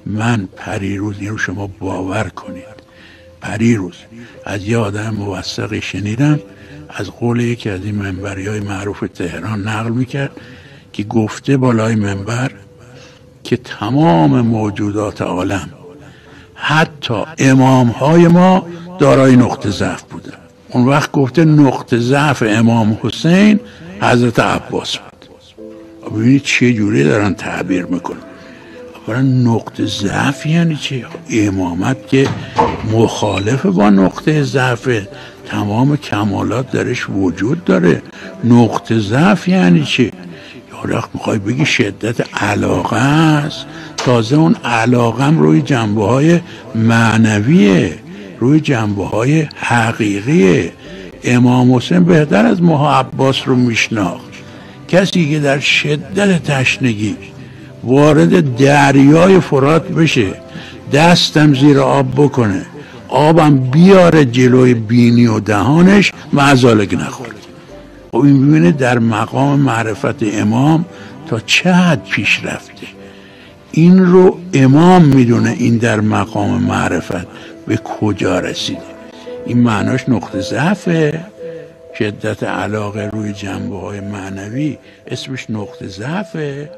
من پریروز، این رو شما باور کنید، پریروز از یه آدم موثقی شنیدم از قول یکی از این منبری‌های معروف تهران نقل میکرد که گفته بالای منبر که تمام موجودات عالم حتی امامهای ما دارای نقطه ضعف بودن. اون وقت گفته نقطه ضعف امام حسین حضرت عباس بود. ببینید چه جوری دارن تعبیر میکنن. اولا نقطه ضعف یعنی چی؟ امامت که مخالف با نقطه ضعف، تمام کمالات درش وجود داره. نقطه ضعف یعنی چی؟ یا وقت میخوای بگی شدت علاقه است، تازه اون علاقم روی جنبه های معنویه، روی جنبه های حقیقیه. امام حسین بهتر از ماه عباس رو میشناخت. کسی که در شدت تشنگی وارد دریای فرات بشه، دستم زیر آب بکنه، آبم بیاره جلوی بینی و دهانش، مزالک نخورد. خب این ببینه در مقام معرفت امام تا چه حد پیش رفته. این رو امام میدونه این در مقام معرفت به کجا رسیده. این معناش نقطه ضعفه. شدت علاقه روی جنبه های معنوی اسمش نقطه ضعفه.